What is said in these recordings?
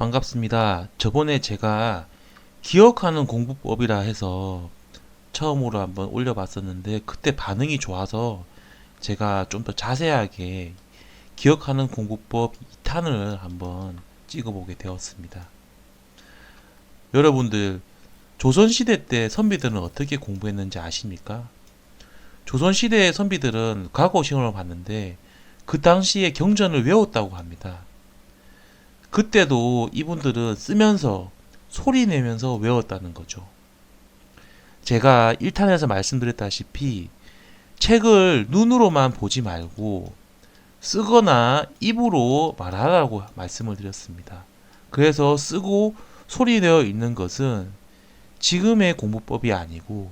반갑습니다. 저번에 제가 기억하는 공부법이라 해서 처음으로 한번 올려봤었는데 그때 반응이 좋아서 제가 좀 더 자세하게 기억하는 공부법 2탄을 한번 찍어보게 되었습니다. 여러분들 조선시대 때 선비들은 어떻게 공부했는지 아십니까? 조선시대의 선비들은 과거 시험을 봤는데 그 당시에 경전을 외웠다고 합니다. 그때도 이분들은 쓰면서 소리 내면서 외웠다는 거죠. 제가 1탄에서 말씀드렸다시피 책을 눈으로만 보지 말고 쓰거나 입으로 말하라고 말씀을 드렸습니다. 그래서 쓰고 소리내어 있는 것은 지금의 공부법이 아니고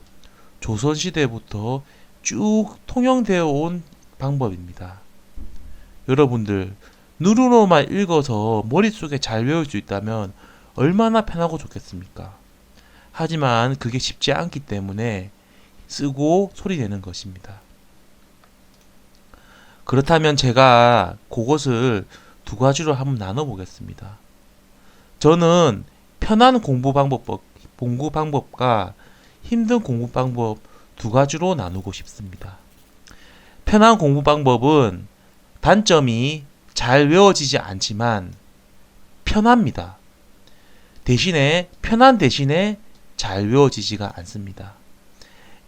조선시대부터 쭉 통용되어 온 방법입니다. 여러분들 눈으로만 읽어서 머릿속에 잘 외울 수 있다면 얼마나 편하고 좋겠습니까? 하지만 그게 쉽지 않기 때문에 쓰고 소리내는 것입니다. 그렇다면 제가 그것을 두 가지로 한번 나눠보겠습니다. 저는 편한 공부 방법과 힘든 공부 방법 두 가지로 나누고 싶습니다. 편한 공부 방법은 단점이 잘 외워지지 않지만 편합니다. 대신에 편한 대신에 잘 외워지지가 않습니다.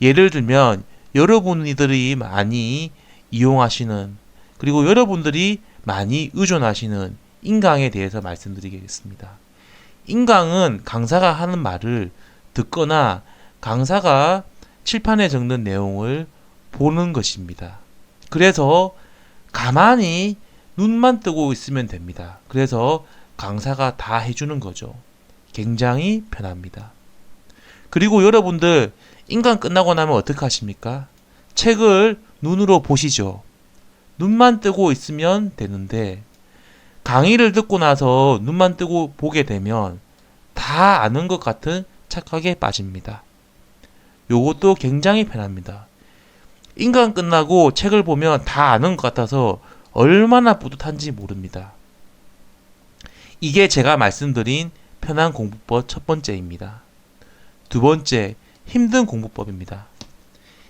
예를 들면 여러분들이 많이 이용하시는 그리고 여러분들이 많이 의존하시는 인강에 대해서 말씀드리겠습니다. 인강은 강사가 하는 말을 듣거나 강사가 칠판에 적는 내용을 보는 것입니다. 그래서 가만히 눈만 뜨고 있으면 됩니다. 그래서 강사가 다 해주는 거죠. 굉장히 편합니다. 그리고 여러분들 인강 끝나고 나면 어떻게 하십니까? 책을 눈으로 보시죠. 눈만 뜨고 있으면 되는데 강의를 듣고 나서 눈만 뜨고 보게 되면 다 아는 것 같은 착각에 빠집니다. 요것도 굉장히 편합니다. 인강 끝나고 책을 보면 다 아는 것 같아서 얼마나 뿌듯한지 모릅니다. 이게 제가 말씀드린 편한 공부법 첫 번째입니다. 두 번째, 힘든 공부법입니다.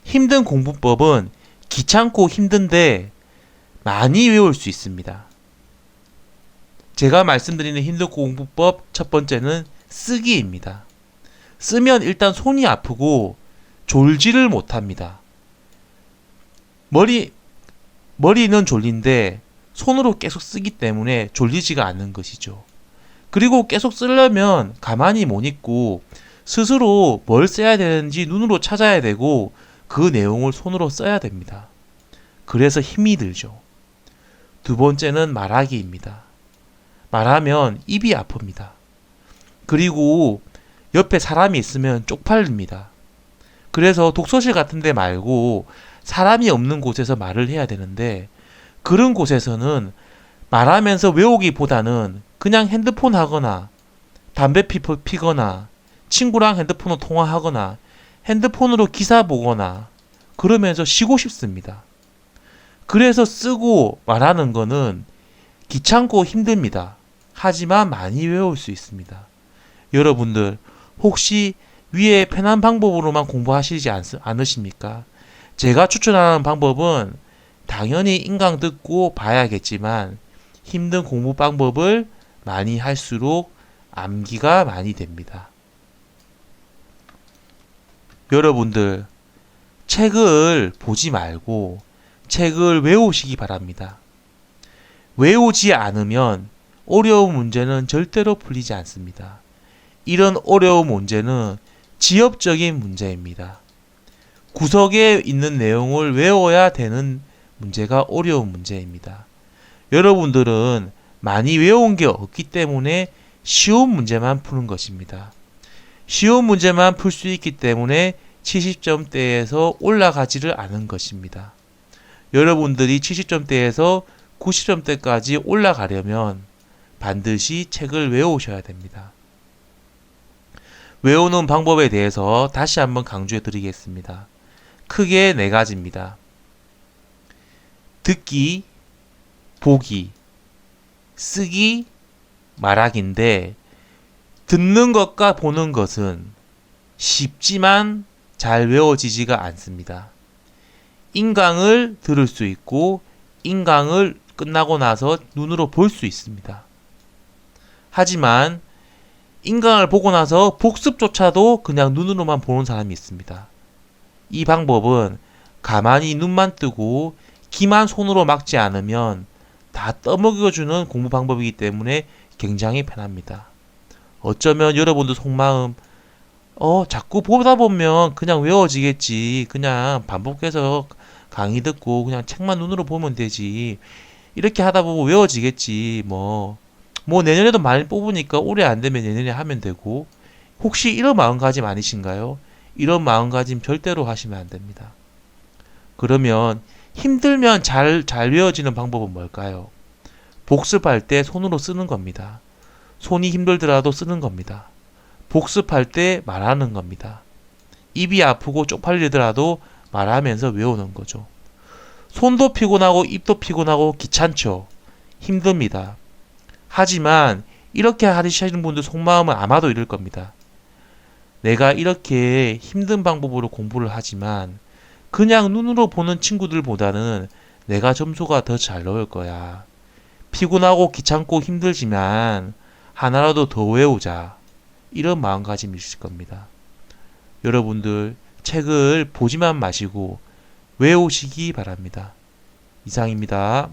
힘든 공부법은 귀찮고 힘든데 많이 외울 수 있습니다. 제가 말씀드리는 힘든 공부법 첫 번째는 쓰기입니다. 쓰면 일단 손이 아프고 졸지를 못합니다. 머리는 졸린데 손으로 계속 쓰기 때문에 졸리지가 않는 것이죠. 그리고 계속 쓰려면 가만히 못 있고 스스로 뭘 써야 되는지 눈으로 찾아야 되고 그 내용을 손으로 써야 됩니다. 그래서 힘이 들죠. 두 번째는 말하기입니다. 말하면 입이 아픕니다. 그리고 옆에 사람이 있으면 쪽팔립니다. 그래서 독서실 같은 데 말고 사람이 없는 곳에서 말을 해야 되는데 그런 곳에서는 말하면서 외우기보다는 그냥 핸드폰 하거나 담배 피거나 친구랑 핸드폰으로 통화하거나 핸드폰으로 기사 보거나 그러면서 쉬고 싶습니다. 그래서 쓰고 말하는 거는 귀찮고 힘듭니다. 하지만 많이 외울 수 있습니다. 여러분들 혹시 위에 편한 방법으로만 공부하시지 않으십니까? 제가 추천하는 방법은 당연히 인강 듣고 봐야겠지만 힘든 공부 방법을 많이 할수록 암기가 많이 됩니다. 여러분들 책을 보지 말고 책을 외우시기 바랍니다. 외우지 않으면 어려운 문제는 절대로 풀리지 않습니다. 이런 어려운 문제는 지엽적인 문제입니다. 구석에 있는 내용을 외워야 되는 문제가 어려운 문제입니다. 여러분들은 많이 외운 게 없기 때문에 쉬운 문제만 푸는 것입니다. 쉬운 문제만 풀 수 있기 때문에 70점대에서 올라가지를 않은 것입니다. 여러분들이 70점대에서 90점대까지 올라가려면 반드시 책을 외우셔야 됩니다. 외우는 방법에 대해서 다시 한번 강조해 드리겠습니다. 크게 네 가지입니다. 듣기, 보기, 쓰기, 말하기인데 듣는 것과 보는 것은 쉽지만 잘 외워지지가 않습니다. 인강을 들을 수 있고 인강을 끝나고 나서 눈으로 볼 수 있습니다. 하지만 인강을 보고 나서 복습조차도 그냥 눈으로만 보는 사람이 있습니다. 이 방법은 가만히 눈만 뜨고 귀만 손으로 막지 않으면 다 떠먹여주는 공부 방법이기 때문에 굉장히 편합니다. 어쩌면 여러분도 속마음 자꾸 보다 보면 그냥 외워지겠지. 그냥 반복해서 강의 듣고 그냥 책만 눈으로 보면 되지. 이렇게 하다 보면 외워지겠지. 뭐 내년에도 많이 뽑으니까 올해 안 되면 내년에 하면 되고. 혹시 이런 마음가짐 아니신가요? 이런 마음가짐 절대로 하시면 안 됩니다. 그러면 힘들면 잘 외워지는 방법은 뭘까요? 복습할 때 손으로 쓰는 겁니다. 손이 힘들더라도 쓰는 겁니다. 복습할 때 말하는 겁니다. 입이 아프고 쪽팔리더라도 말하면서 외우는 거죠. 손도 피곤하고 입도 피곤하고 귀찮죠. 힘듭니다. 하지만 이렇게 하시는 분들 속마음은 아마도 이럴 겁니다. 내가 이렇게 힘든 방법으로 공부를 하지만 그냥 눈으로 보는 친구들보다는 내가 점수가 더 잘 나올 거야. 피곤하고 귀찮고 힘들지만 하나라도 더 외우자. 이런 마음가짐이 있을 겁니다. 여러분들 책을 보지만 마시고 외우시기 바랍니다. 이상입니다.